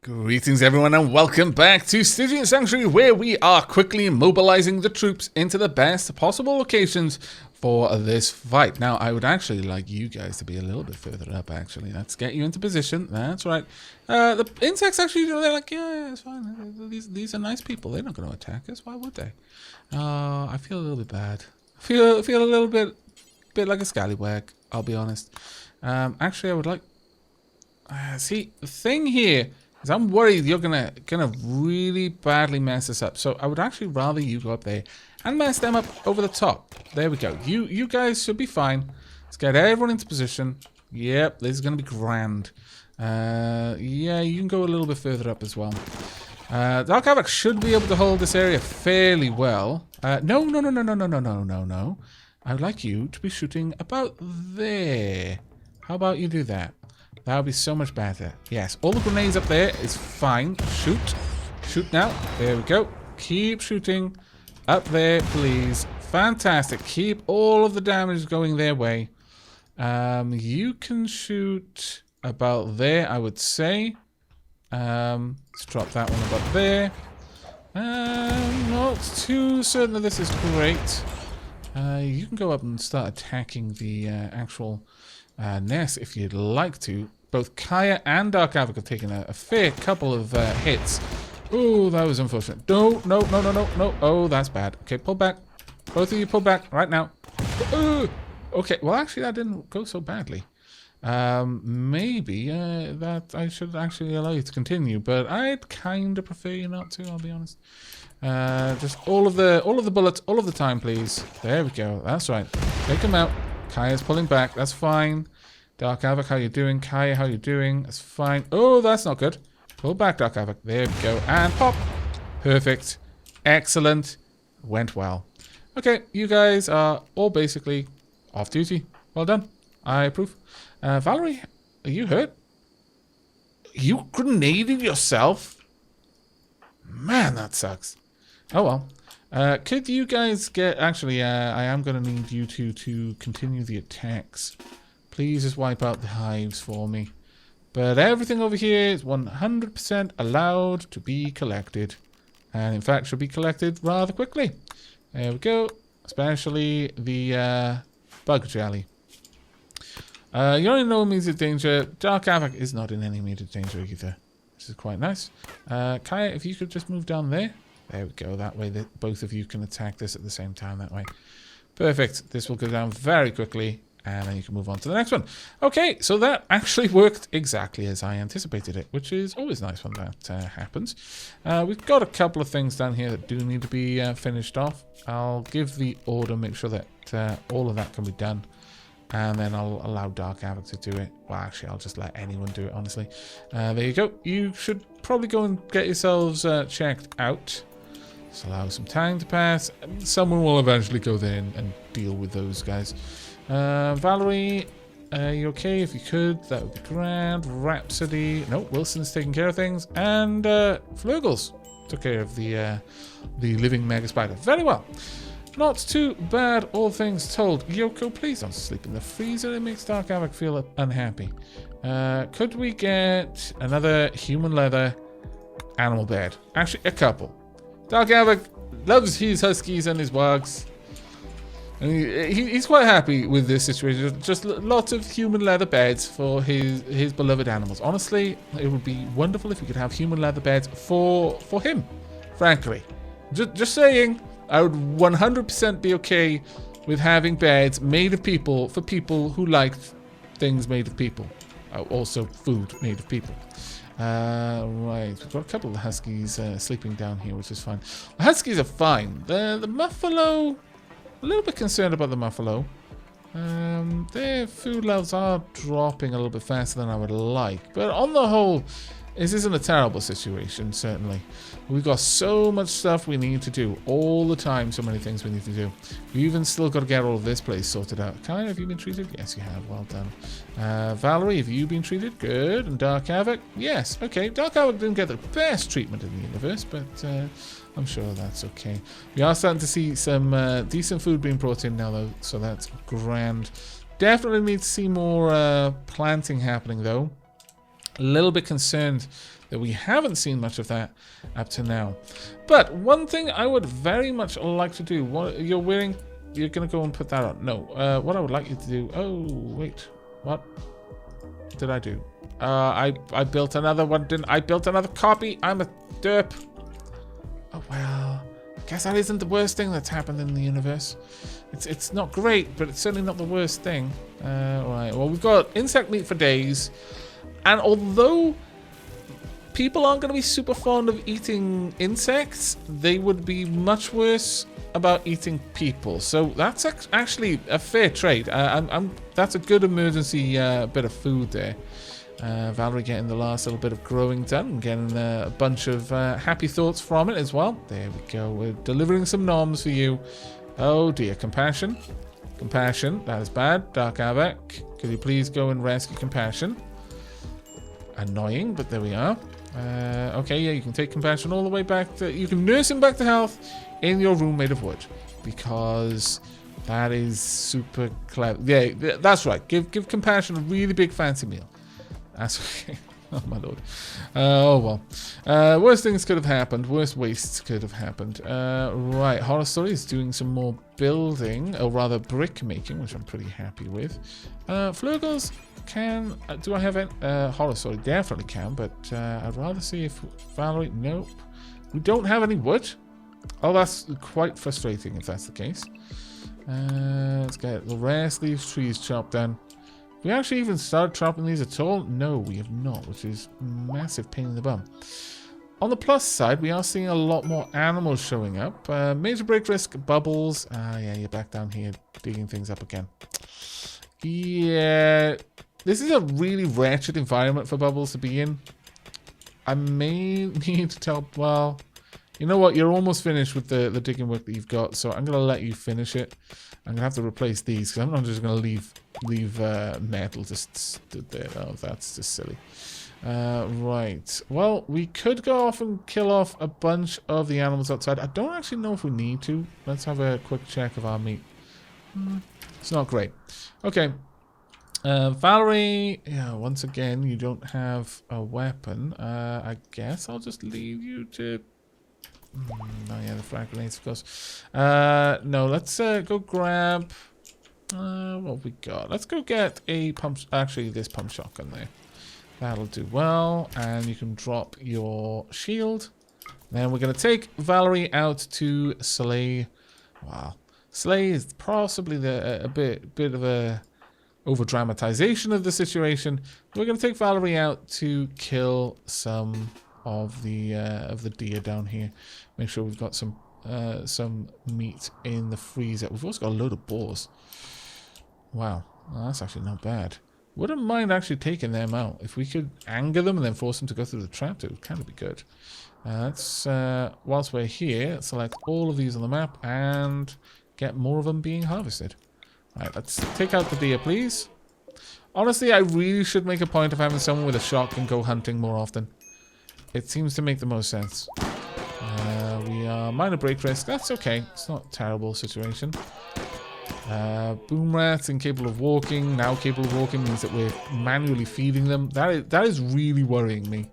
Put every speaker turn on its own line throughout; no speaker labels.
Greetings everyone and welcome back to Stygian Sanctuary, where we are quickly mobilizing the troops into the best possible locations for this fight. Now I would actually like you guys to be a little bit further up actually. Let's get you into position. That's right. The insects actually, they're like, yeah, it's fine. These are nice people. They're not going to attack us. Why would they? I feel a little bit bad. I feel a little bit like a scallywag, I'll be honest. Actually I would like... see, the thing here... I'm worried you're gonna really badly mess this up. So I would actually rather you go up there and mess them up over the top. There we go. You guys should be fine. Let's get everyone into position. Yep, this is gonna be grand. Yeah, you can go a little bit further up as well. Dark Aavak should be able to hold this area fairly well. No. I would like you to be shooting about there. How about you do that? That would be so much better. Yes, all the grenades up there is fine. Shoot. Shoot now. There we go. Keep shooting. Up there, please. Fantastic. Keep all of the damage going their way. You can shoot about there, I would say. Let's drop that one about there. Not too certain that this is great. You can go up and start attacking the actual... nest if you'd like to. Both Kaya and Dark Aavak have taken a fair couple of hits. Oh, that was unfortunate. No. Oh, that's bad. Okay, pull back. Both of you pull back right now. Okay, well actually that didn't go so badly. Maybe that I should actually allow you to continue, but I'd kind of prefer you not to, I'll be honest. Just all of the bullets, all of the time, please. There we go. That's right. Take them out. Kaya's pulling back. That's fine. Dark Aavak, how you doing? Kaya, how you doing? That's fine. Oh, that's not good. Pull back, Dark Aavak. There we go. And pop. Perfect. Excellent. Went well. Okay, you guys are all basically off duty. Well done. I approve. Valerie, are you hurt? You grenaded yourself? Man, that sucks. Oh well. Could you guys get... Actually, I am going to need you two to continue the attacks. Please just wipe out the hives for me. But everything over here is 100% allowed to be collected. And in fact, should be collected rather quickly. There we go. Especially the bug jelly. You're in no immediate danger. Dark Aavak is not in any immediate danger either. This is quite nice. Kaya, if you could just move down there. There we go. That way that both of you can attack this at the same time that way. Perfect. This will go down very quickly. And then you can move on to the next one. Okay, so that actually worked exactly as I anticipated it, which is always nice when that happens. We've got a couple of things down here that do need to be finished off. I'll give the order, make sure that all of that can be done. And then I'll allow Dark Aavak to do it. Well, actually, I'll just let anyone do it, honestly. There you go. You should probably go and get yourselves checked out. Just allow some time to pass. Someone will eventually go there and deal with those guys. Valerie, you okay? If you could, that would be grand. Rhapsody. No, Wilson's taking care of things. And Flurgles took care of the living mega spider. Very well. Not too bad, all things told. Yoko, please don't sleep in the freezer. It makes Dark Aavak feel unhappy. Could we get another human leather animal bed? Actually, a couple. Dark Aavak loves his huskies and his wargs. And he's quite happy with this situation. Just lots of human leather beds for his beloved animals. Honestly, it would be wonderful if you could have human leather beds for him. Frankly, just saying, I would 100% be okay with having beds made of people for people who like things made of people. Also, food made of people. Right, we've got a couple of the huskies sleeping down here, which is fine. The huskies are fine. The muffalo. A little bit concerned about the muffalo. Their food levels are dropping a little bit faster than I would like. But on the whole, this isn't a terrible situation, certainly. We've got so much stuff we need to do. All the time, so many things we need to do. We even still got to get all of this place sorted out. Kaya, have you been treated? Yes, you have. Well done. Valerie, have you been treated? Good. And Dark Aavak? Yes. Okay. Dark Aavak didn't get the best treatment in the universe, but... I'm sure that's okay. We are starting to see some decent food being brought in now, though, so that's grand. Definitely need to see more planting happening, though. A little bit concerned that we haven't seen much of that up to now. But one thing I would very much like to do, what you're wearing, you're going to go and put that on. No, what I would like you to do, oh, wait, what did I do? I built another one, didn't I? Built another copy. I'm a derp. Oh, well, I guess that isn't the worst thing that's happened in the universe. It's not great, but it's certainly not the worst thing. Right, well, we've got insect meat for days. And although people aren't going to be super fond of eating insects, they would be much worse about eating people. So that's actually a fair trade. That's a good emergency bit of food there. Valerie getting the last little bit of growing done and getting a bunch of happy thoughts from it as well. There we go. We're delivering some noms for you. Oh dear. Compassion. Compassion. That is bad. Dark Aavak. Could you please go and rescue Compassion? Annoying, but there we are. Okay, yeah, you can take Compassion all the way back to... You can nurse him back to health in your room made of wood. Because that is super clever. Yeah, that's right. Give Compassion a really big fancy meal. That's okay. Oh, my lord. Oh, well. Worse things could have happened. Worse wastes could have happened. Right. Horror Story is doing some more building, or rather brick making, which I'm pretty happy with. Flurgles can... do I have any... Horror Story definitely can, but I'd rather see if Valerie... Nope. We don't have any wood. Oh, that's quite frustrating if that's the case. Let's get the rest of these trees chopped down. We actually even started chopping these at all? No, we have not, which is a massive pain in the bum. On the plus side, we are seeing a lot more animals showing up. Major break risk, bubbles. Yeah, you're back down here digging things up again. Yeah, this is a really wretched environment for bubbles to be in. I may need to tell... Well, you know what? You're almost finished with the digging work that you've got, so I'm going to let you finish it. I'm going to have to replace these, because I'm not just going to leave metal just stood there. Oh, that's just silly. Right. Well, we could go off and kill off a bunch of the animals outside. I don't actually know if we need to. Let's have a quick check of our meat. It's not great. Okay. Valerie, yeah, once again, you don't have a weapon. I guess I'll just leave you to... Oh yeah, the frag grenades, of course. No, let's go grab... what have we got? Let's go get a pump... Actually, this pump shotgun there. That'll do well. And you can drop your shield. Then we're going to take Valerie out to slay... Wow. Slay is possibly a bit of a over-dramatization of the situation. We're going to take Valerie out to kill some of the deer down here. Make sure we've got some meat in the freezer. We've also got a load of boars. Wow, well, that's actually not bad. Wouldn't mind actually taking them out. If we could anger them and then force them to go through the trap, it would kind of be good. Let's, whilst we're here, select all of these on the map and get more of them being harvested. Right, let's take out the deer, please. Honestly, I really should make a point of having someone with a shotgun go hunting more often. It seems to make the most sense. We are minor break risk. That's okay. It's not a terrible situation. Boom rats incapable of walking. Now capable of walking means that we're manually feeding them. That is really worrying me.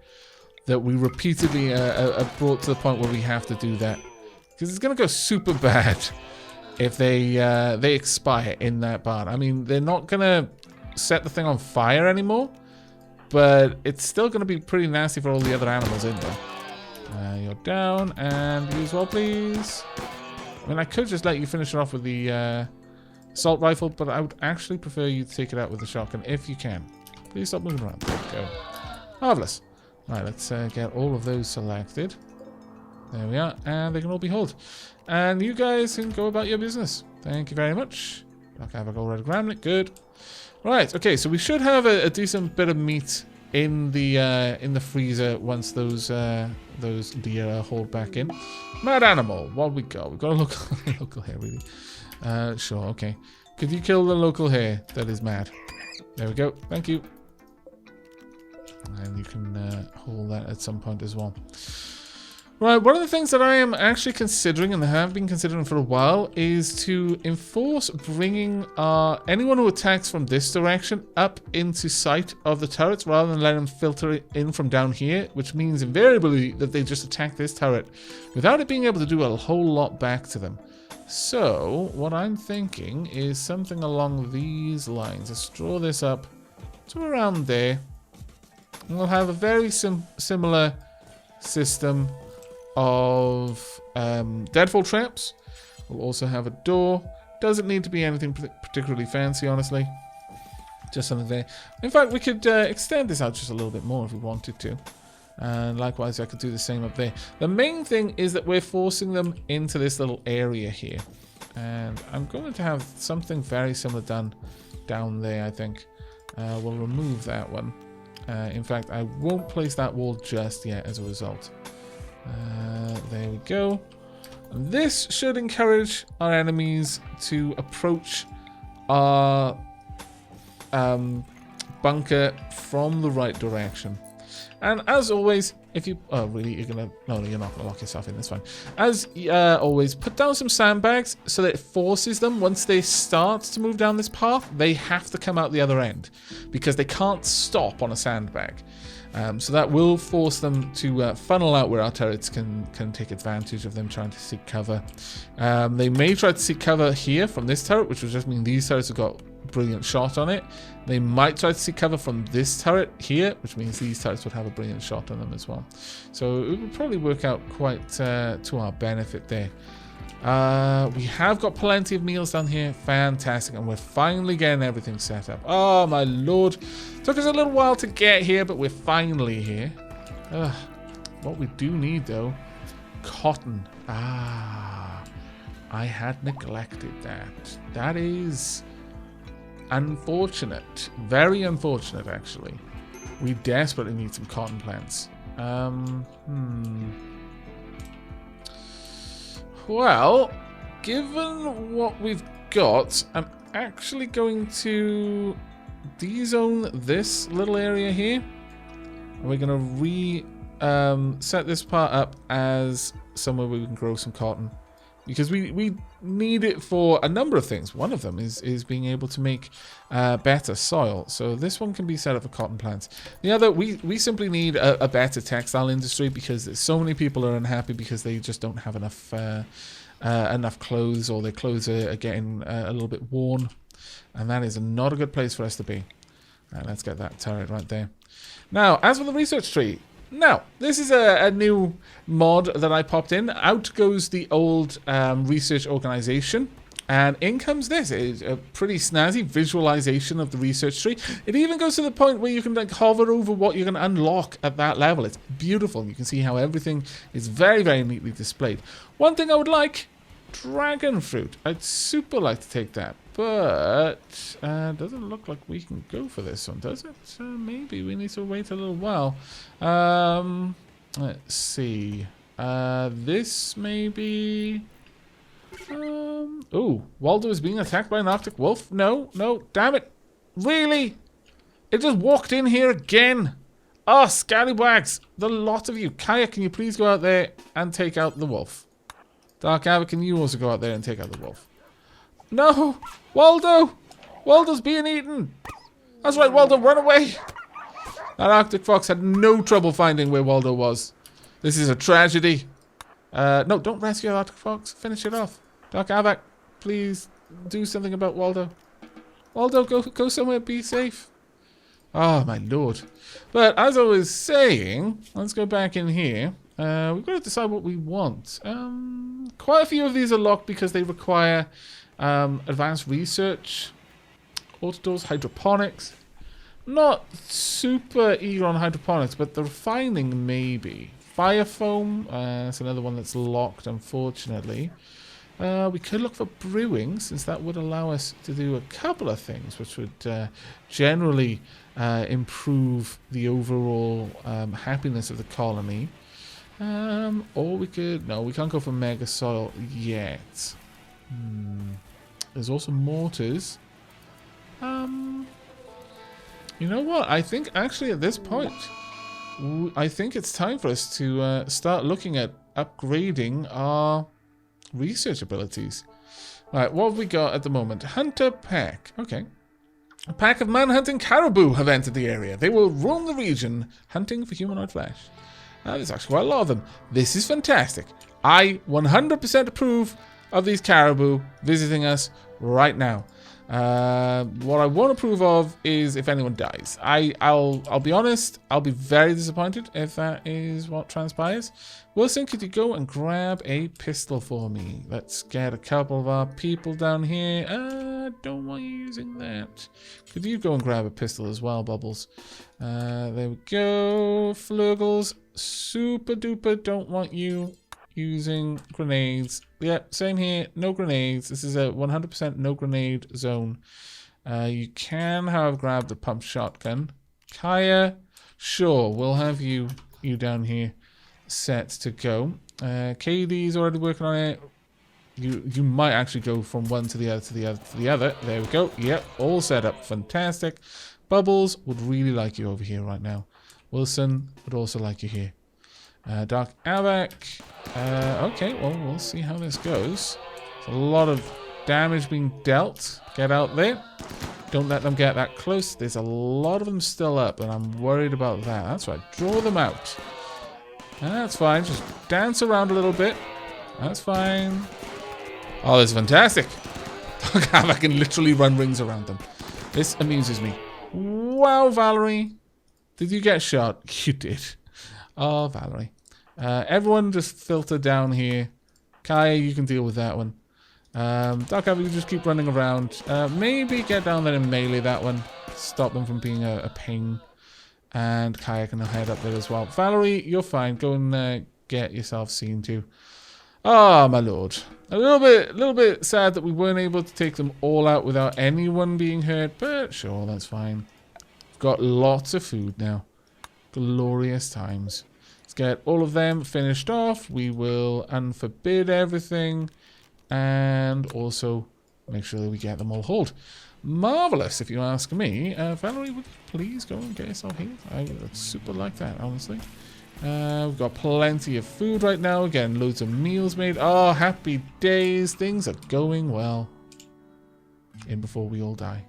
That we repeatedly are brought to the point where we have to do that. Because it's going to go super bad if they expire in that barn. I mean, they're not going to set the thing on fire anymore. But it's still going to be pretty nasty for all the other animals in there. You're down, and you as well, please. I mean, I could just let you finish it off with the assault rifle, but I would actually prefer you to take it out with the shotgun if you can. Please stop moving around. There we go. Marvellous. Right, let's get all of those selected. There we are, and they can all be hauled. And you guys can go about your business. Thank you very much. Okay, I've got red gramlet. Good. Right, okay, so we should have a decent bit of meat in the freezer once those deer are hauled back in. Mad animal, what have we got? We've got a local hare, really. Sure, okay. Could you kill the local hare that is mad? There we go, thank you. And you can haul that at some point as well. Right, one of the things that I am actually considering, and have been considering for a while, is to enforce bringing anyone who attacks from this direction up into sight of the turrets rather than letting them filter it in from down here, which means invariably that they just attack this turret without it being able to do a whole lot back to them. So, what I'm thinking is something along these lines. Let's draw this up to around there. And we'll have a very similar system of deadfall traps. We'll also have a door. Doesn't need to be anything particularly fancy, honestly. Just something there. In fact, we could extend this out just a little bit more if we wanted to. And likewise, I could do the same up there. The main thing is that we're forcing them into this little area here. And I'm going to have something very similar done down there, I think. We'll remove that one. In fact, I won't place that wall just yet as a result. There we go. And this should encourage our enemies to approach our bunker from the right direction. And as always, if you... Oh, really? You're going to... No, you're not going to lock yourself in. That's fine. As always, put down some sandbags so that it forces them, once they start to move down this path, they have to come out the other end. Because they can't stop on a sandbag. So that will force them to funnel out where our turrets can take advantage of them trying to seek cover. They may try to seek cover here from this turret, which would just mean these turrets have got brilliant shot on it. They might try to seek cover from this turret here, which means these turrets would have a brilliant shot on them as well. So it would probably work out quite to our benefit there. We have got plenty of meals down here. Fantastic. And we're finally getting everything set up. Oh, my lord. Took us a little while to get here, but we're finally here. What we do need, though, cotton. Ah, I had neglected that. That is unfortunate. Very unfortunate, actually. We desperately need some cotton plants. Well, given what we've got, I'm actually going to de-zone this little area here. And we're going to set this part up as somewhere where we can grow some cotton. Because we need it for a number of things. One of them is being able to make better soil. So this one can be set up for cotton plants. The other, we simply need a better textile industry because so many people are unhappy because they just don't have enough enough clothes, or their clothes are getting a little bit worn. And that is not a good place for us to be. Let's get that turret right there. Now, as for the research tree. Now, this is a new mod that I popped in. Out goes the old research organization. And in comes this. It's a pretty snazzy visualization of the research tree. It even goes to the point where you can like hover over what you're going to unlock at that level. It's beautiful. You can see how everything is very, very neatly displayed. One thing I would like, dragon fruit. I'd super like to take that. But doesn't look like we can go for this one, does it? Maybe we need to wait a little while. Let's see. This maybe... oh, Waldo is being attacked by an Arctic wolf. No, damn it. Really? It just walked in here again. Oh, scallywags. The lot of you. Kaya, can you please go out there and take out the wolf? Dark Aavak, can you also go out there and take out the wolf? No! Waldo! Waldo's being eaten! That's right, Waldo, run away! That Arctic fox had no trouble finding where Waldo was. This is a tragedy. No, don't rescue the Arctic fox. Finish it off. Dark Aavak, please do something about Waldo. Waldo, go somewhere, be safe. Oh, my lord. But as I was saying, let's go back in here. We've got to decide what we want. Quite a few of these are locked because they require advanced research, autodoors, hydroponics. Not super eager on hydroponics, but the refining maybe. Fire foam, that's another one that's locked, unfortunately. We could look for brewing, since that would allow us to do a couple of things, which would generally improve the overall happiness of the colony. Or we could... No, we can't go for mega soil yet. There's also mortars. You know what? I think actually at this point I think it's time for us to start looking at upgrading our research abilities. Right, what have we got at the moment? Hunter pack. Okay. A pack of man-hunting caribou have entered the area. They will roam the region, hunting for humanoid flesh. There's actually quite a lot of them. This is fantastic. I 100% approve of these caribou visiting us right now. What I won't approve of is if anyone dies. I'll be honest, I'll be very disappointed if that is what transpires. Wilson, could you go and grab a pistol for me? Let's get a couple of our people down here. Don't want you using that. Could you go and grab a pistol as well, Bubbles? There we go. Flurgles, super duper don't want you using grenades. Yep, same here. No grenades. This is a 100% no grenade zone. You can, however, grab the pump shotgun. Kaya, sure, we'll have you down here set to go. KD's already working on it. You might actually go from one to the other to the other to the other. There we go. Yep, all set up. Fantastic. Bubbles would really like you over here right now. Wilson would also like you here. Dark Aavak. Okay, well, we'll see how this goes. There's a lot of damage being dealt. Get out there. Don't let them get that close. There's a lot of them still up, and I'm worried about that. That's right. Draw them out. That's fine. Just dance around a little bit. That's fine. Oh, this is fantastic. Dark Aavak can literally run rings around them. This amuses me. Wow, Valerie. Did you get shot? You did. Oh, Valerie. Everyone just filter down here. Kaya, you can deal with that one. Dark Aavak, you just keep running around. Maybe get down there and melee that one. Stop them from being a pain. And Kaya can head up there as well. Valerie, you're fine. Go and get yourself seen to. Ah, my lord. A little bit sad that we weren't able to take them all out without anyone being hurt, but sure, that's fine. We've got lots of food now. Glorious times. Let's get all of them finished off. We will unforbid everything and also make sure that we get them all hauled. Marvelous, if you ask me. Valerie, would you please go and get yourself healed? I would super like that, honestly. We've got plenty of food right now. Again, loads of meals made. Oh, happy days. Things are going well. In before we all die.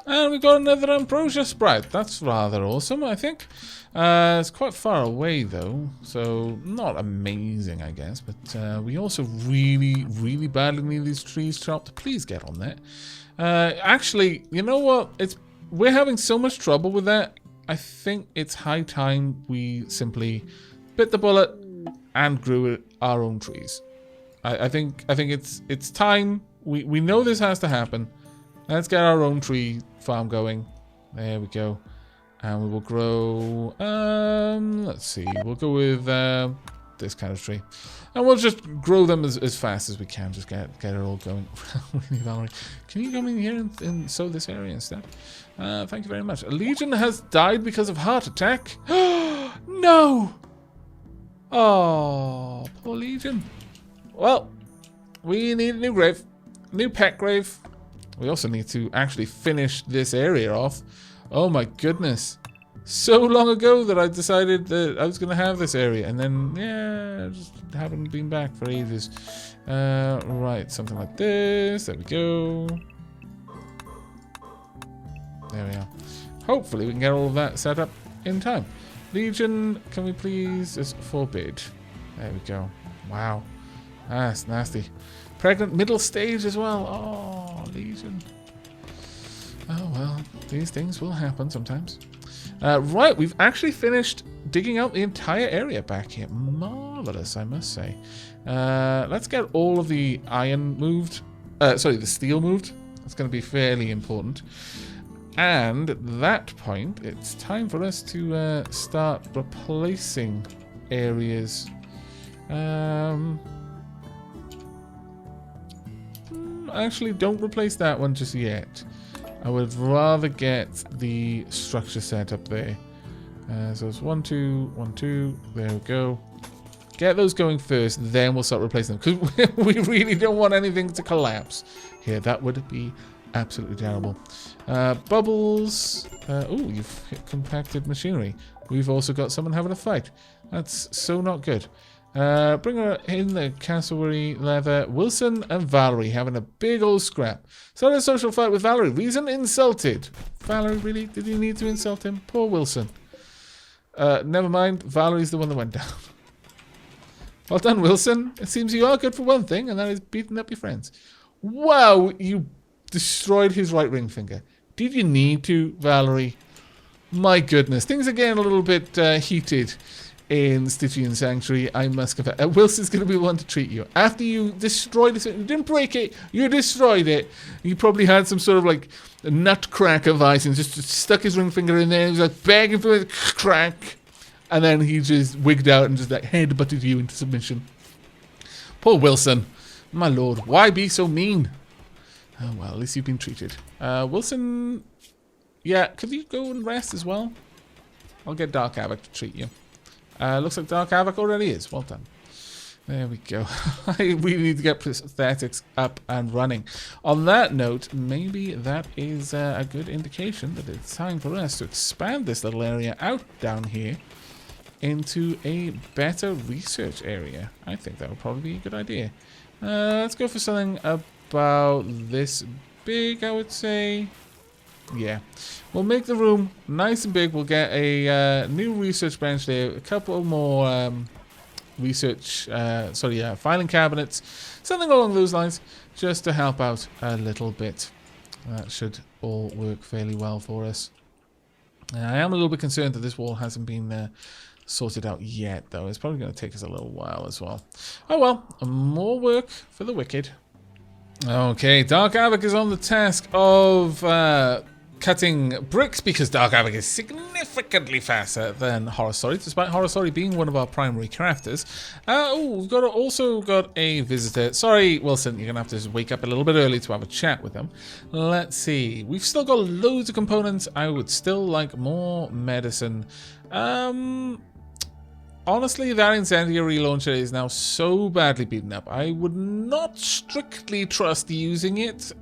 And we've got another Ambrosia Sprite. That's rather awesome, I think. It's quite far away, though. So, not amazing, I guess. But we also really, really badly need these trees chopped. Please get on that. Actually, you know what? We're having so much trouble with that. I think it's high time we simply bit the bullet and grew our own trees. I think it's time. We know this has to happen. Let's get our own tree farm going. There we go. And we will grow, let's see, we'll go with this kind of tree. And we'll just grow them as fast as we can, just get it all going. Really, Valerie, can you come in here and sow this area instead? Thank you very much. A legion has died because of heart attack. No! Oh, poor legion. Well, we need a new grave. New pet grave. We also need to actually finish this area off. Oh my goodness. So long ago that I decided that I was going to have this area. And then, yeah, I just haven't been back for ages. Right, something like this. There we go. There we are. Hopefully we can get all of that set up in time. Legion, can we please just forbid? There we go. Wow. That's nasty. Pregnant middle stage as well. Oh, Legion. Oh, well, these things will happen sometimes. Right, we've actually finished digging out the entire area back here. Marvelous, I must say. Let's get all of the iron moved. Sorry, the steel moved. That's going to be fairly important. And at that point, it's time for us to start replacing areas. Actually, don't replace that one just yet. I would rather get the structure set up there. So it's 1, 2, 1, 2. There we go. Get those going first, then we'll start replacing them. Because we really don't want anything to collapse here. That would be absolutely terrible. Bubbles. Oh, you've hit compacted machinery. we've also got someone having a fight. That's so not good. Bring her in the cassowary leather. Wilson and Valerie having a big old scrap. Started a social fight with Valerie. Reason insulted. Valerie, really? Did you need to insult him? Poor Wilson. Never mind. Valerie's the one that went down. Well done, Wilson. It seems you are good for one thing, and that is beating up your friends. Wow, you destroyed his right ring finger. Did you need to, Valerie? My goodness. Things are getting a little bit heated in Stygian Sanctuary, I must confess. Wilson's going to be the one to treat you. After you destroyed it, you didn't break it, you destroyed it. You probably had some sort of like a nutcracker vice and just stuck his ring finger in there and was like begging for it, crack. And then he just wigged out and just like headbutted you into submission. Poor Wilson. My lord, why be so mean? Oh well, at least you've been treated. Wilson, yeah, could you go and rest as well? I'll get Dark Aavak to treat you. Looks like Dark Aavak already is. Well done. There we go. We need to get prosthetics up and running. On that note, maybe that is a good indication that it's time for us to expand this little area out down here into a better research area. I think that would probably be a good idea. Let's go for something about this big, I would say. Yeah, we'll make the room nice and big. We'll get a new research bench there, a couple more filing cabinets, something along those lines, just to help out a little bit. That should all work fairly well for us. I am a little bit concerned that this wall hasn't been sorted out yet, though. It's probably going to take us a little while as well. Oh well, more work for the wicked. Okay, Dark Aavak is on the task of cutting bricks, because Dark Aavak is significantly faster than Horosori, despite Horosori being one of our primary crafters. We've also got a visitor. Sorry, Wilson, you're going to have to just wake up a little bit early to have a chat with them. Let's see. We've still got loads of components. I would still like more medicine. Honestly, that incendiary launcher is now so badly beaten up. I would not strictly trust using it.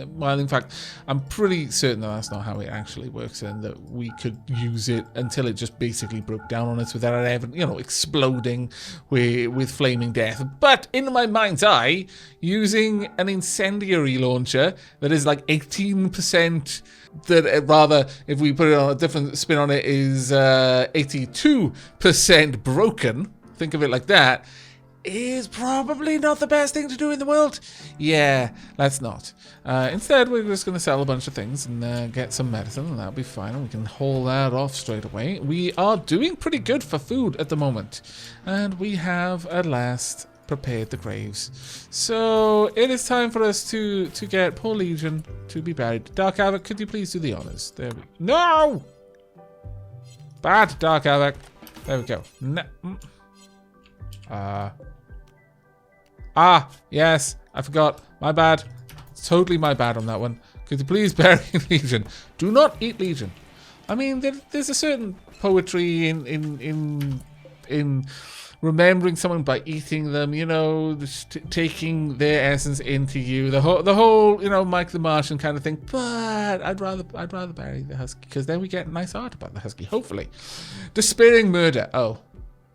Well, in fact, I'm pretty certain that that's not how it actually works, and that we could use it until it just basically broke down on us without it ever, exploding with flaming death. But in my mind's eye, using an incendiary launcher that is like 18%, rather, if we put it on a different spin on it, is 82% broken, think of it like that, is probably not the best thing to do in the world. Yeah, let's not. Instead, we're just going to sell a bunch of things and get some medicine, and that'll be fine, and we can haul that off straight away. We are doing pretty good for food at the moment, and we have at last prepared the graves. So it is time for us to get poor Legion to be buried. Dark Aavak, could you please do the honors? There we go. No! Bad, Dark Aavak. There we go. No. Yes, I forgot. My bad. It's totally my bad on that one. Could you please bury Legion? Do not eat Legion. I mean, there's a certain poetry in remembering someone by eating them. Taking their essence into you. The whole, Mike the Martian kind of thing. But I'd rather bury the husky, because then we get nice art about the husky. Hopefully, despairing murder. Oh.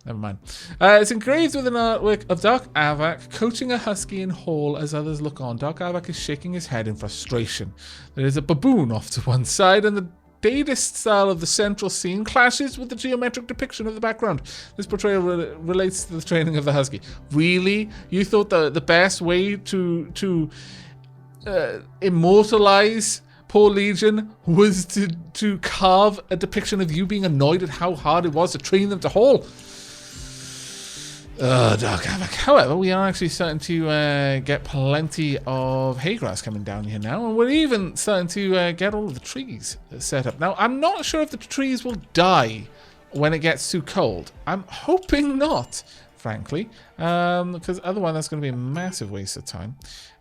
Never mind. It's engraved with an artwork of Dark Aavak coaching a husky in hall as others look on. Dark Aavak is shaking his head in frustration. There is a baboon off to one side, and the Dadaist style of the central scene clashes with the geometric depiction of the background. This portrayal relates to the training of the husky. Really? You thought the best way to immortalize poor Legion was to carve a depiction of you being annoyed at how hard it was to train them to haul? Dark Aavak. However, we are actually starting to get plenty of hay grass coming down here now, and we're even starting to get all of the trees set up. Now, I'm not sure if the trees will die when it gets too cold. I'm hoping not, frankly, because otherwise that's going to be a massive waste of time.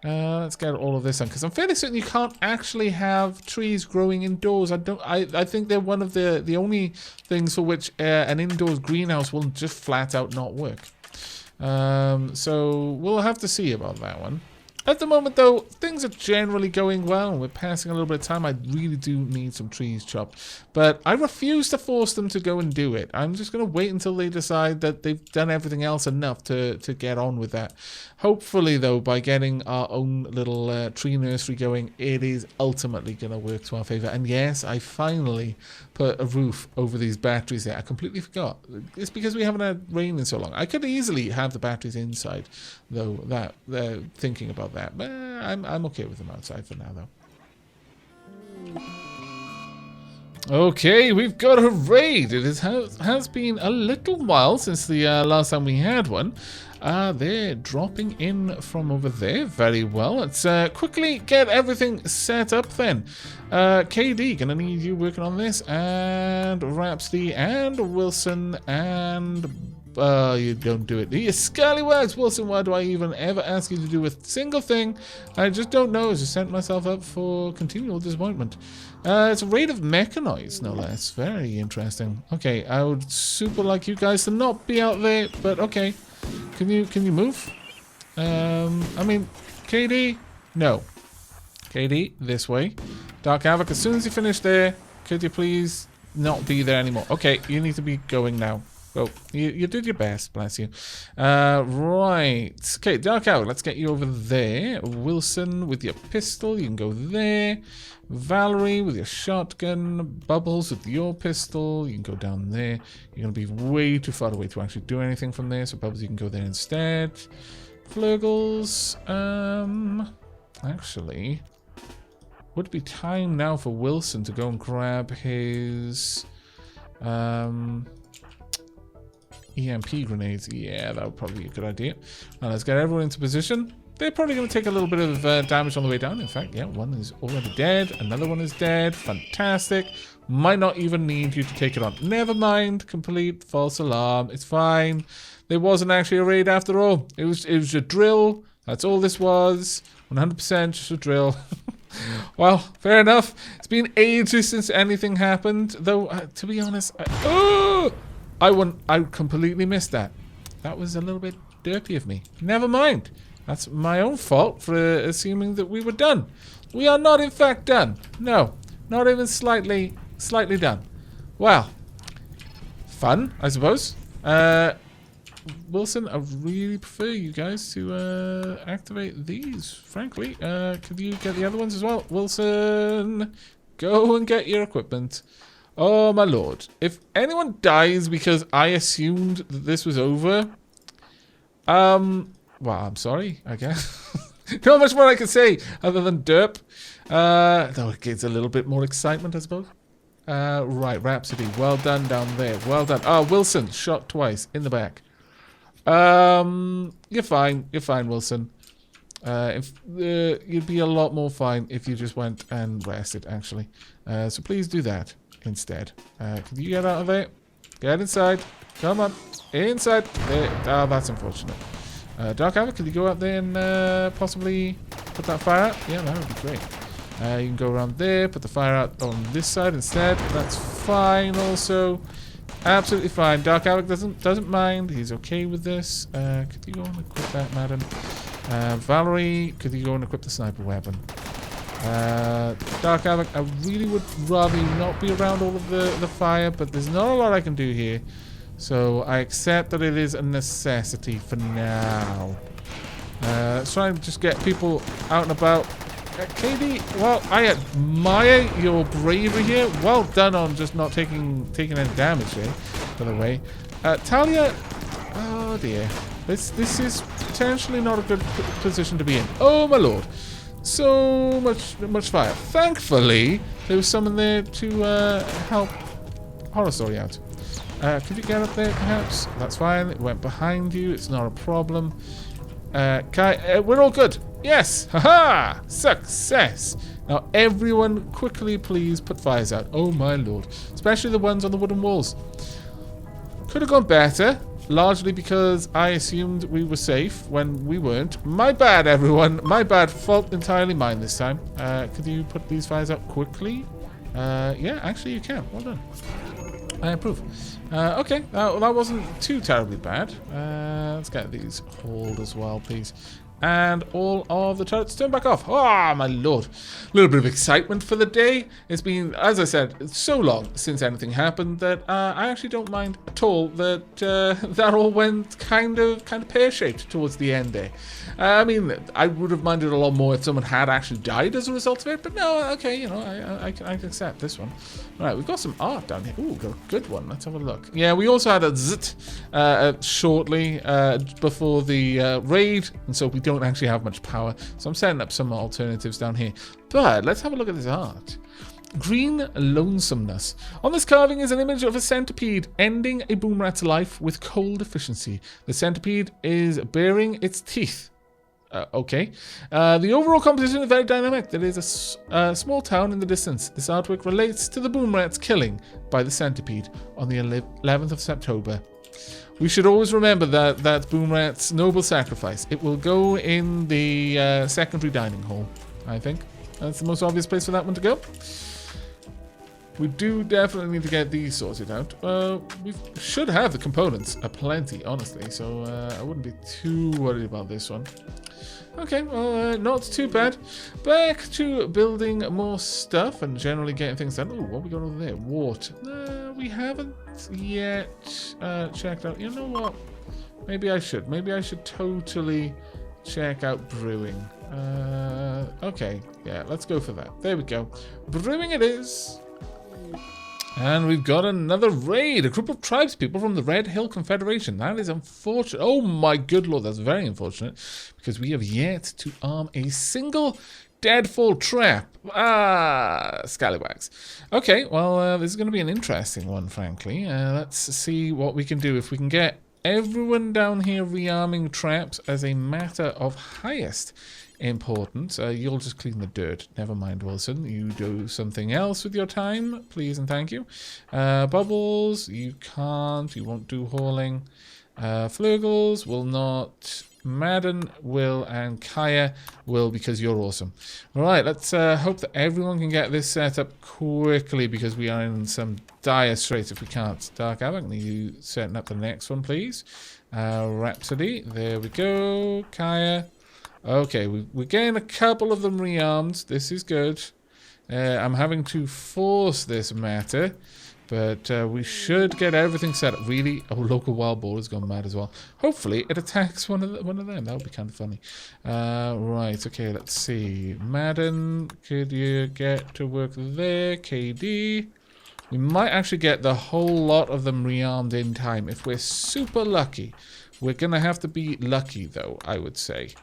Let's get all of this on, because I'm fairly certain you can't actually have trees growing indoors. I think they're one of the only things for which an indoors greenhouse will just flat out not work. So we'll have to see about that one. At the moment, though, things are generally going well. We're passing a little bit of time. I really do need some trees chopped. But I refuse to force them to go and do it. I'm just going to wait until they decide that they've done everything else enough to get on with that. Hopefully, though, by getting our own little tree nursery going, it is ultimately going to work to our favour. And yes, I finally put a roof over these batteries there. I completely forgot. It's because we haven't had rain in so long. I could easily have the batteries inside, though, that thinking about that. But I'm okay with them outside for now, though. Okay, we've got a raid. It has been a little while since the last time we had one. They're dropping in from over there. Very well. Let's quickly get everything set up then. KD, gonna need you working on this. And Rhapsody and Wilson and... you don't do it. You scallywags, Wilson. Why do I even ever ask you to do a single thing? I just don't know. I just set myself up for continual disappointment. It's a raid of Mechanoids, no less. Very interesting. Okay, I would super like you guys to not be out there, but okay. Can you move? I mean, KD, no. KD, this way. Dark Aavak, as soon as you finish there, could you please not be there anymore? Okay, you need to be going now. Oh, you did your best, bless you. Right. Okay, Dark Aavak, let's get you over there. Wilson with your pistol, you can go there. Valerie with your shotgun. Bubbles with your pistol, you can go down there. You're going to be way too far away to actually do anything from there, so Bubbles, you can go there instead. Flurgles, actually, would be time now for Wilson to go and grab his, EMP grenades. Yeah, that would probably be a good idea. Now let's get everyone into position. They're probably going to take a little bit of damage on the way down. In fact, yeah, one is already dead. Another one is dead. Fantastic. Might not even need you to take it on. Never mind. Complete false alarm. It's fine. There wasn't actually a raid after all. It was a drill. That's all this was. 100% just a drill. Well, fair enough. It's been ages since anything happened. Though, to be honest... I completely missed that. That was a little bit dirty of me. Never mind. That's my own fault for assuming that we were done. We are not, in fact, done. No, not even slightly done. Well, fun, I suppose. Wilson, I really prefer you guys to activate these, frankly. Could you get the other ones as well? Wilson, go and get your equipment. Oh, my lord. If anyone dies because I assumed that this was over, well, I'm sorry, I guess. Not much more I can say other than derp. Though it gives a little bit more excitement, I suppose. Right, Rhapsody, well done down there. Well done. Oh, Wilson, shot twice in the back. You're fine. You're fine, Wilson. You'd be a lot more fine if you just went and rested, actually. So please do that instead. Can you get out of there? Get inside. Come on. Inside. There. Oh, that's unfortunate. Dark Aavak, can you go out there and possibly put that fire out? Yeah, that would be great. You can go around there, put the fire out on this side instead. That's fine also. Absolutely fine. Dark Aavak doesn't mind. He's okay with this. Could you go and equip that, madam? Valerie, could you go and equip the sniper weapon? Dark Aavak, I really would rather you not be around all of the fire, but there's not a lot I can do here. So I accept that it is a necessity for now. Let's try and just get people out and about. KD, well, I admire your bravery here. Well done on just not taking any damage here, by the way. Talia, oh dear. This is potentially not a good position to be in. Oh my lord. So much fire. Thankfully, there was someone there to help Horror Story out. Could you get up there, perhaps? That's fine. It went behind you. It's not a problem. Kai, we're all good. Yes. Haha. Success. Now, everyone, quickly, please put fires out. Oh, my lord. Especially the ones on the wooden walls. Could have gone better. Largely because I assumed we were safe when we weren't. My bad, everyone. My bad. Fault entirely mine this time. Could you put these fires out quickly? Yeah, actually you can. Well done. I approve. Okay, that wasn't too terribly bad. Let's get these hauled as well, please. and all of the turrets turn back off. Oh, my lord. A little bit of excitement for the day. It's been, as I said, so long since anything happened that I actually don't mind at all that that all went kind of pear-shaped towards the end there. I mean, I would have minded a lot more if someone had actually died as a result of it, but no, okay, you know, I can accept this one. All right, we've got some art down here. Ooh, got a good one. Let's have a look. Yeah, we also had a zit shortly before the raid, and so we don't actually have much power. So I'm setting up some alternatives down here. But let's have a look at this art. Green lonesomeness. On this carving is an image of a centipede ending a boom rat's life with cold efficiency. The centipede is baring its teeth. Okay. The overall composition is very dynamic. There is a small town in the distance. This artwork relates to the boom rat's killing by the centipede on the 11th of September. We should always remember that boom rat's noble sacrifice. It will go in the secondary dining hall, I think. That's the most obvious place for that one to go. We do definitely need to get these sorted out. We should have the components aplenty, honestly, so I wouldn't be too worried about this one. Okay, well, not too bad. Back to building more stuff and generally getting things done. Ooh, what we got over there? Water. We haven't yet checked out. You know what? Maybe I should. Maybe I should totally check out brewing. Okay, yeah, let's go for that. There we go. Brewing it is. And we've got another raid. A group of tribespeople from the Red Hill Confederation. That is unfortunate. Oh my good lord, that's very unfortunate. Because we have yet to arm a single deadfall trap. Ah, scallywags. Okay, well, this is going to be an interesting one, frankly. Let's see what we can do. If we can get everyone down here rearming traps as a matter of highest importance. You'll just clean the dirt. Never mind, Wilson. You do something else with your time, please and thank you. Bubbles, you can't. You won't do hauling. Flurgles will not. Madden will, and Kaya will, because you're awesome. Alright, let's hope that everyone can get this set up quickly, because we are in some dire straits if we can't. Dark Aavak, need you setting up the next one, please. Rhapsody, there we go. Kaya. Okay, we're getting a couple of them rearmed. This is good. I'm having to force this matter, but we should get everything set up. Really? Oh, local wild boar has gone mad as well. Hopefully, it attacks one of them. That would be kind of funny. Right, okay, let's see. Madden, could you get to work there? KD. We might actually get the whole lot of them rearmed in time if we're super lucky. We're going to have to be lucky, though, I would say.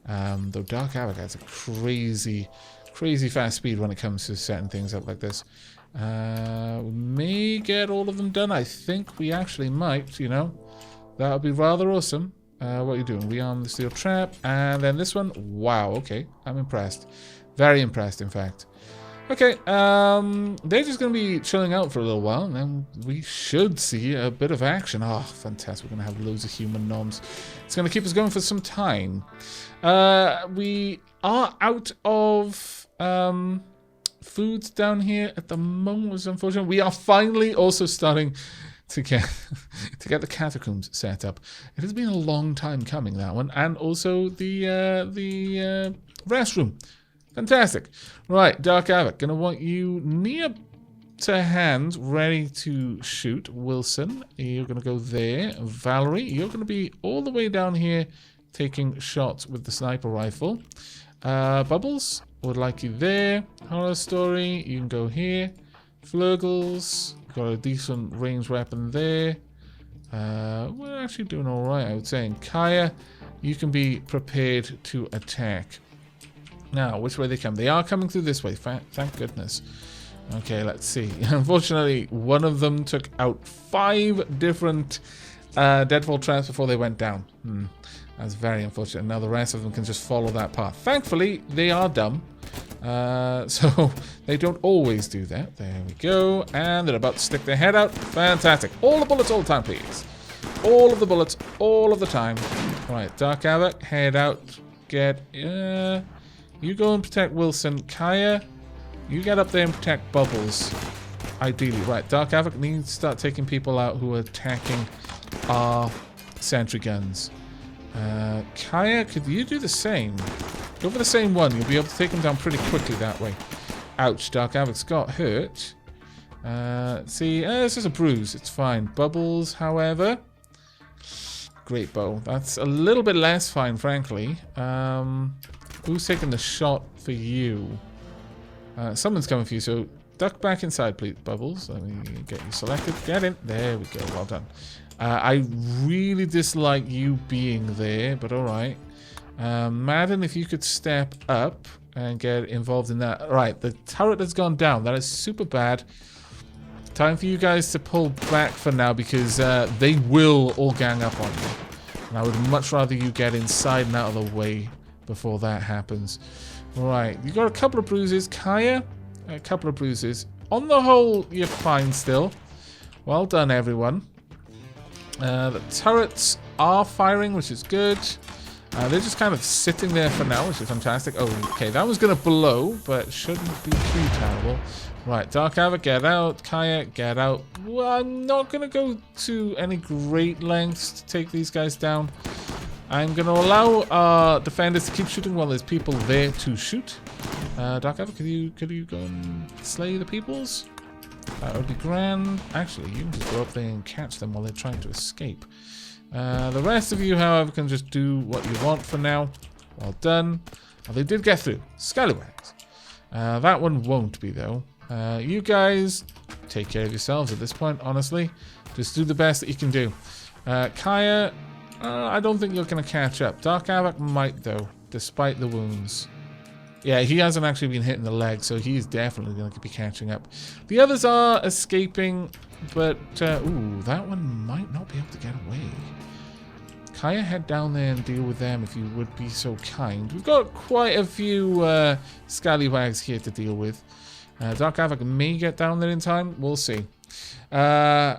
Though Dark Aavak has a crazy fast speed when it comes to setting things up like this. We may get all of them done. I think we actually might, you know. That would be rather awesome. What are you doing? Rearm the steel trap. And then this one. Wow, okay. I'm impressed. Very impressed, in fact. Okay, they're just going to be chilling out for a little while, and then we should see a bit of action. Oh, fantastic. We're going to have loads of human noms. It's going to keep us going for some time. We are out of foods down here at the moment, which is unfortunate. We are finally also starting to get the catacombs set up. It has been a long time coming, that one. And also the restroom. Fantastic. Right, Dark Aavak, gonna want you near to hand, ready to shoot. Wilson, you're gonna go there. Valerie, you're gonna be all the way down here taking shots with the sniper rifle. Bubbles, would like you there. Horror Story, you can go here. Flurgles, got a decent ranged weapon there. We're actually doing alright, I would say. And Kaya, you can be prepared to attack. Now, which way they come? They are coming through this way, thank goodness. Okay, let's see. Unfortunately, one of them took out 5 different deadfall traps before they went down. That's very unfortunate. Now the rest of them can just follow that path. Thankfully, they are dumb. So they don't always do that. There we go. And they're about to stick their head out. Fantastic. All the bullets all the time, please. All of the bullets, all of the time. Right, Dark Aavak, head out. Get... you go and protect Wilson. Kaya, you get up there and protect Bubbles. Ideally. Right, Dark Aavak needs to start taking people out who are attacking our sentry guns. Kaya, could you do the same? Go for the same one. You'll be able to take him down pretty quickly that way. Ouch, Dark Aavak's got hurt. See, it's just a bruise. It's fine. Bubbles, however. Great bow. That's a little bit less fine, frankly. Who's taking the shot for you? Someone's coming for you, so duck back inside, please, Bubbles. Let me get you selected. Get in. There we go. Well done. I really dislike you being there, but alright. Madden, if you could step up and get involved in that. Right, the turret has gone down. That is super bad. Time for you guys to pull back for now because they will all gang up on you. And I would much rather you get inside and out of the way before that happens. Right, you got a couple of bruises. Kaya, a couple of bruises. On the whole, you're fine still. Well done, everyone. The turrets are firing, which is good. They're just kind of sitting there for now, which is fantastic. Oh, okay, that was going to blow, but shouldn't be too terrible. Right, Dark Aavak, get out. Kaya, get out. Well, I'm not going to go to any great lengths to take these guys down. I'm going to allow our defenders to keep shooting while there's people there to shoot. Dark Aavak, could you go and slay the peoples? That would be grand. Actually, you can just go up there and catch them while they're trying to escape. The rest of you, however, can just do what you want for now. Well done. Oh, they did get through. Scallywags. That one won't be, though. You guys, take care of yourselves at this point, honestly. Just do the best that you can do. Kaya, I don't think you're going to catch up. Dark Aavak might, though, despite the wounds. Yeah, he hasn't actually been hitting the leg, so he's definitely going to be catching up. The others are escaping, but, ooh, that one might not be able to get away. Kaya, head down there and deal with them if you would be so kind. We've got quite a few scallywags here to deal with. Dark Aavak may get down there in time. We'll see. Abankiro?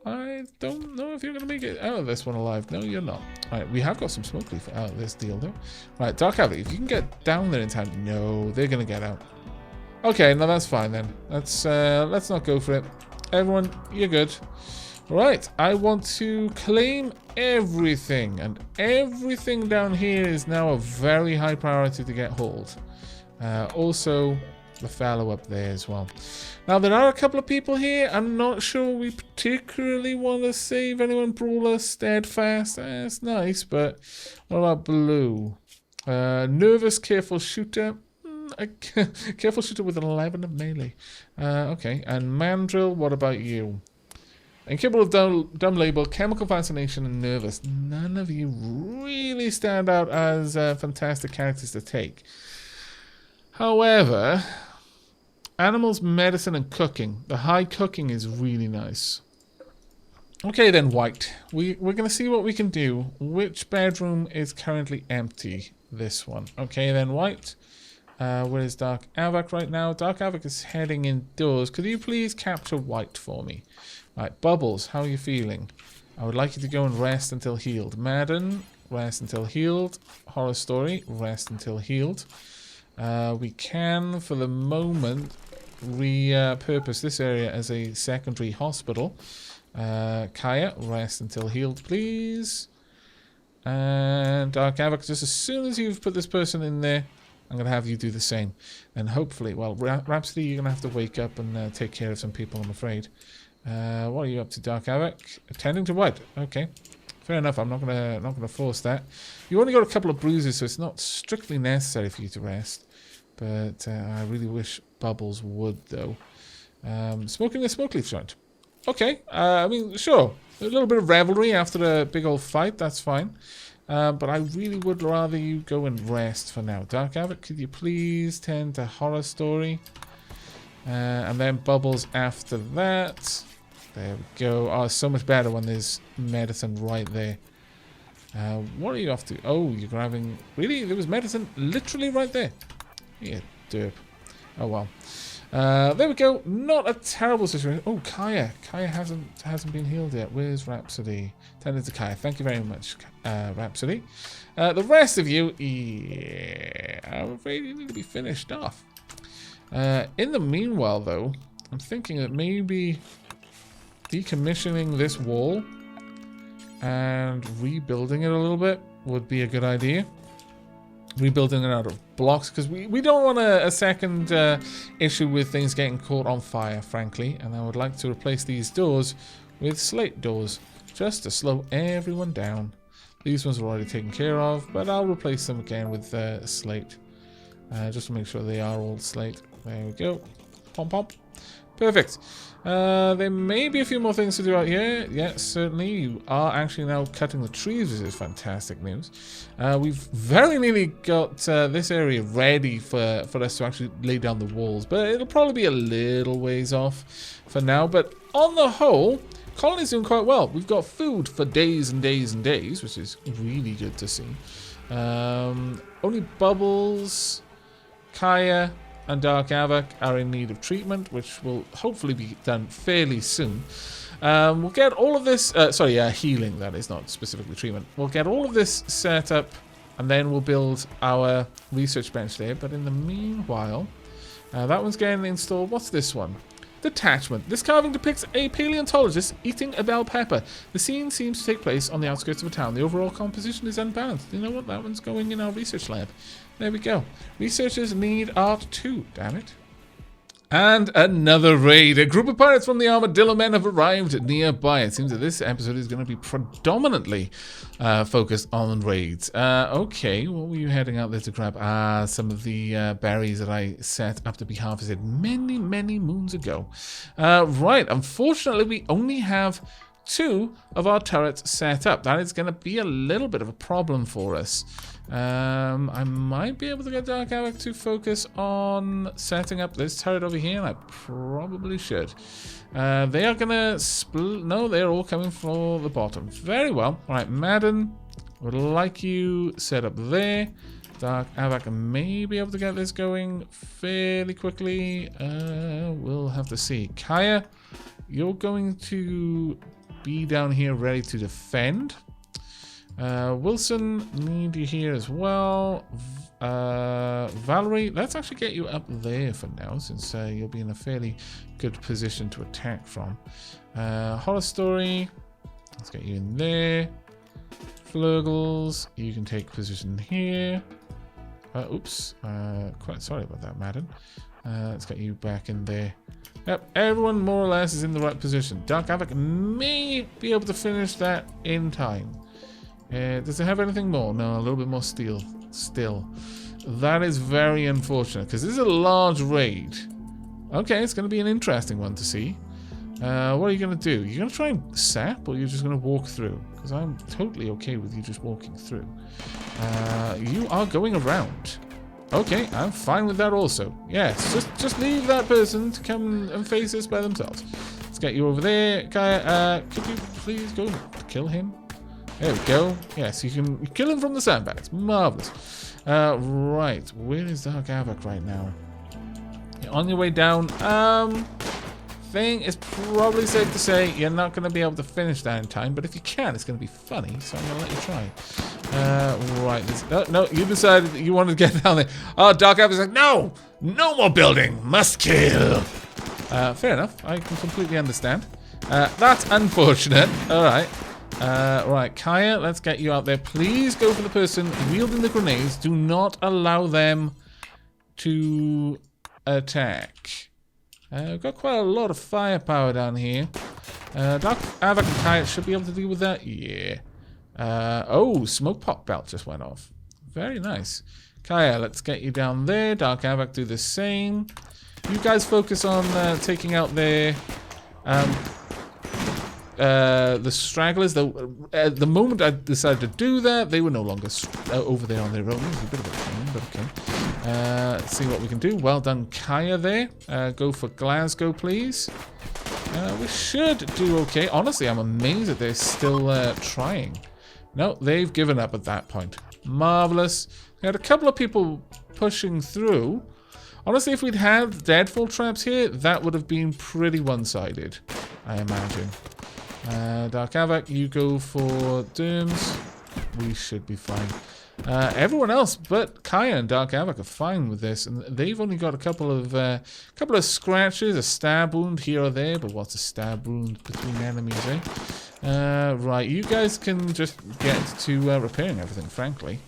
I don't know if you're going to make it out of this one alive. No, you're not. Alright, we have got some smoke leaf out of this deal, though. Right, Dark Aavak, if you can get down there in time. No, they're going to get out. Okay, no, that's fine then. Let's not go for it. Everyone, you're good. Right, I want to claim everything. And everything down here is now a very high priority to get hauled. Also, the fellow up there as well. Now, there are a couple of people here. I'm not sure we particularly want to save anyone. Brawler, Steadfast. That's nice, but what about Blue? Nervous, Careful Shooter. Careful Shooter with an 11 of melee. Okay, and Mandrill, what about you? Incapable of dumb label, Chemical Fascination, and Nervous. None of you really stand out as fantastic characters to take. However, animals, medicine, and cooking. The high cooking is really nice. Okay then, White. We're going to see what we can do. Which bedroom is currently empty? This one. Okay then, White. Where is Dark Aavak right now? Dark Aavak is heading indoors. Could you please capture White for me? Right, Bubbles, how are you feeling? I would like you to go and rest until healed. Madden, rest until healed. Horror Story, rest until healed. We can, for the moment, repurpose this area as a secondary hospital. Kaya, rest until healed, please. And Dark Aavak, just as soon as you've put this person in there, I'm going to have you do the same. And hopefully, well, Rhapsody, you're going to have to wake up and take care of some people, I'm afraid. What are you up to, Dark Aavak? Attending to White. Okay. Fair enough, I'm not gonna force that. You only got a couple of bruises, so it's not strictly necessary for you to rest. But I really wish Bubbles would, though. Smoking a smoke leaf joint. Okay, I mean, sure. A little bit of revelry after a big old fight, that's fine. But I really would rather you go and rest for now. Dark Aavak, could you please tend to Horror Story? And then Bubbles after that. There we go. Oh, it's so much better when there's medicine right there. What are you off to? Oh, you're grabbing... Really? There was medicine literally right there? Yeah, derp. Oh, well. There we go. Not a terrible situation. Oh, Kaya. Kaya hasn't been healed yet. Where's Rhapsody? Tended to Kaya. Thank you very much, Rhapsody. The rest of you... Yeah, I'm afraid you need to be finished off. In the meanwhile, though, I'm thinking that maybe decommissioning this wall and rebuilding it a little bit would be a good idea. Rebuilding it out of blocks, because we don't want a second issue with things getting caught on fire, frankly. And I would like to replace these doors with slate doors, just to slow everyone down. These ones are already taken care of, but I'll replace them again with slate. Just to make sure they are all slate. There we go. Pom pom. Perfect. There may be a few more things to do out here. Yes, certainly. You are actually now cutting the trees, which is fantastic news. We've very nearly got this area ready for us to actually lay down the walls, but it'll probably be a little ways off for now. But on the whole, Colony's doing quite well. We've got food for days and days and days, which is really good to see. Only Bubbles, Kaya, and Dark Aavak are in need of treatment, which will hopefully be done fairly soon. We'll get all of this... healing, that is, not specifically treatment. We'll get all of this set up, and then we'll build our research bench there. But in the meanwhile, that one's getting installed. What's this one? Detachment. This carving depicts a paleontologist eating a bell pepper. The scene seems to take place on the outskirts of a town. The overall composition is unbalanced. You know what? That one's going in our research lab. There we go. Researchers need art too, damn it. And another raid. A group of pirates from the Armadillo Men have arrived nearby. It seems that this episode is going to be predominantly focused on raids. Okay, what were you heading out there to grab? Some of the berries that I set up to be harvested many, many moons ago. Right, unfortunately, we only have 2 of our turrets set up. That is going to be a little bit of a problem for us. I might be able to get Dark Aavak to focus on setting up this turret over here, and I probably should. They are going to split. No, they're all coming for the bottom. Very well. All right, Madden, would like you set up there. Dark Aavak may be able to get this going fairly quickly. We'll have to see. Kaya, you're going to be down here ready to defend. Wilson, need you here as well. Valerie, let's actually get you up there for now, since you'll be in a fairly good position to attack from. Horror Story, let's get you in there. Flurgles, you can take position here. Oops, quite sorry about that, Madden. Let's get you back in there. Yep, everyone more or less is in the right position. Dark Aavak may be able to finish that in time. Does it have anything more? No, a little bit more steel still. That is very unfortunate, because this is a large raid. Okay, it's going to be an interesting one to see. What are you going to do? You're going to try and sap, or you're just going to walk through? Because I'm totally okay with you just walking through. You are going around. Okay, I'm fine with that also. Yes, just leave that person to come and face us by themselves. Let's get you over there. Kaya, could you please go kill him? There we go. Yes, you can kill him from the sandbags. Marvelous. Right, where is Dark Aavak right now? You're on your way down. Thing is probably safe to say you're not going to be able to finish that in time, but if you can, it's going to be funny, so I'm going to let you try. Right. No, you decided that you wanted to get down there. Oh, Dark Aavak's like, no! No more building! Must kill! Fair enough. I can completely understand. That's unfortunate. Alright. Right, Kaya, let's get you out there. Please go for the person wielding the grenades. Do not allow them to attack. We've got quite a lot of firepower down here. Dark Aavak and Kaya should be able to deal with that. Yeah. Oh, smoke pop belt just went off. Very nice. Kaya, let's get you down there. Dark Aavak, do the same. You guys focus on taking out their the stragglers. The moment I decided to do that, they were no longer over there on their own. It was a bit of a pain, but okay. Let's see what we can do. Well done, Kaya there. Go for Glasgow, please. We should do okay. Honestly, I'm amazed that they're still trying. No, they've given up at that point. Marvelous. We had a couple of people pushing through. Honestly, if we'd had deadfall traps here, that would have been pretty one-sided, I imagine. Dark Aavak, you go for Derms. We should be fine. Everyone else but Kaya and Dark Aavak are fine with this, and they've only got a couple of scratches, a stab wound here or there. But what's a stab wound between enemies, eh? Right, you guys can just get to repairing everything, frankly.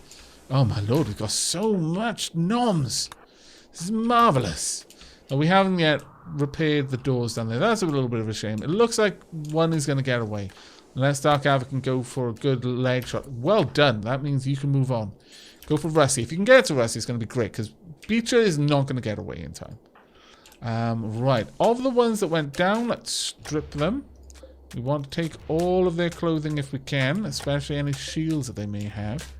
Oh my lord, we've got so much noms. This is marvellous. We haven't yet repaired the doors down there. That's a little bit of a shame. It looks like one is going to get away. Unless Dark Aavak can go for a good leg shot. Well done. That means you can move on. Go for Rusty. If you can get to Rusty, it's going to be great. Because Beecher is not going to get away in time. Right. Of the ones that went down, let's strip them. We want to take all of their clothing if we can. Especially any shields that they may have.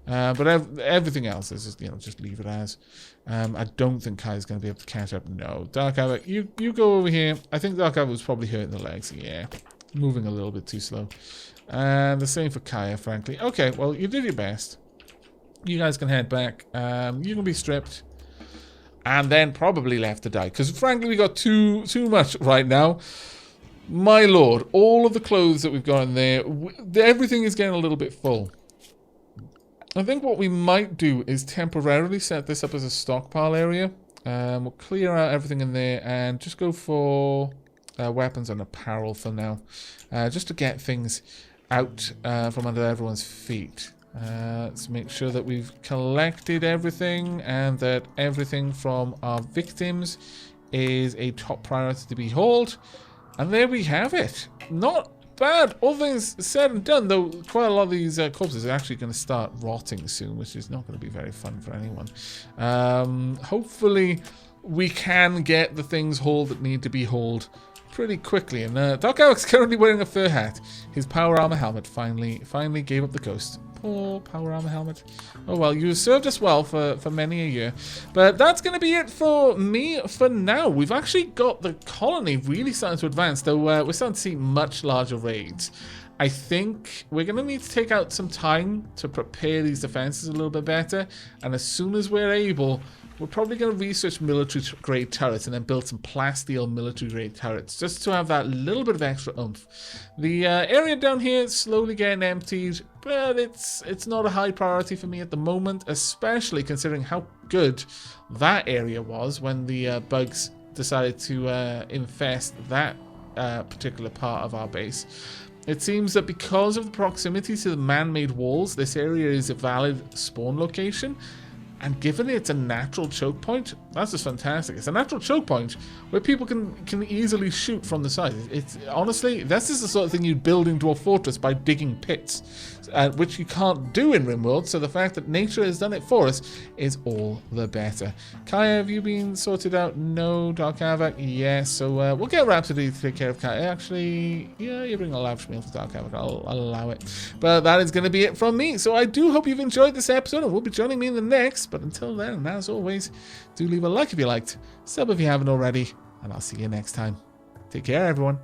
But everything else is just, just leave it as. I don't think Kai's going to be able to catch up. No. Dark Aavak, you go over here. I think Dark Aavak was probably hurting the legs. Yeah. Moving a little bit too slow. And the same for Kaya, frankly. Okay, well, you did your best. You guys can head back. You can be stripped. And then probably left to die. Because frankly, we got too much right now. My lord, all of the clothes that we've got in there, everything is getting a little bit full. I think what we might do is temporarily set this up as a stockpile area. We'll clear out everything in there and just go for weapons and apparel for now. Just to get things out from under everyone's feet. Let's make sure that we've collected everything and that everything from our victims is a top priority to be hauled. And there we have it. Not bad. All things said and done, though quite a lot of these corpses are actually going to start rotting soon, which is not going to be very fun for anyone. Hopefully we can get the things hauled that need to be hauled pretty quickly. And Dark Aavak's currently wearing a fur hat. His power armor helmet finally gave up the ghost. Poor power armor helmet. Oh well, you served us well for many a year. But that's going to be it for me for now. We've actually got the colony really starting to advance, though we're starting to see much larger raids. I think we're going to need to take out some time to prepare these defenses a little bit better. And as soon as we're able, we're probably going to research military-grade turrets and then build some plasteel military-grade turrets just to have that little bit of extra oomph. The area down here is slowly getting emptied, but it's not a high priority for me at the moment, especially considering how good that area was when the bugs decided to infest that particular part of our base. It seems that because of the proximity to the man-made walls, this area is a valid spawn location. And given it's a natural choke point, that's just fantastic. It's a natural choke point where people can easily shoot from the side. It's honestly, this is the sort of thing you'd build into a fortress by digging pits, which you can't do in Rimworld. So the fact that nature has done it for us is all the better. Kaya, have you been sorted out? No. Dark Aavak? Yes. So we'll get Rhapsody to take care of Kaya. Actually, yeah, you bring a lavish meal for Dark Aavak. I'll allow it. But that is going to be it from me. So I do hope you've enjoyed this episode and will be joining me in the next. But until then, and as always, do leave a like if you liked, sub if you haven't already, and I'll see you next time. Take care, everyone.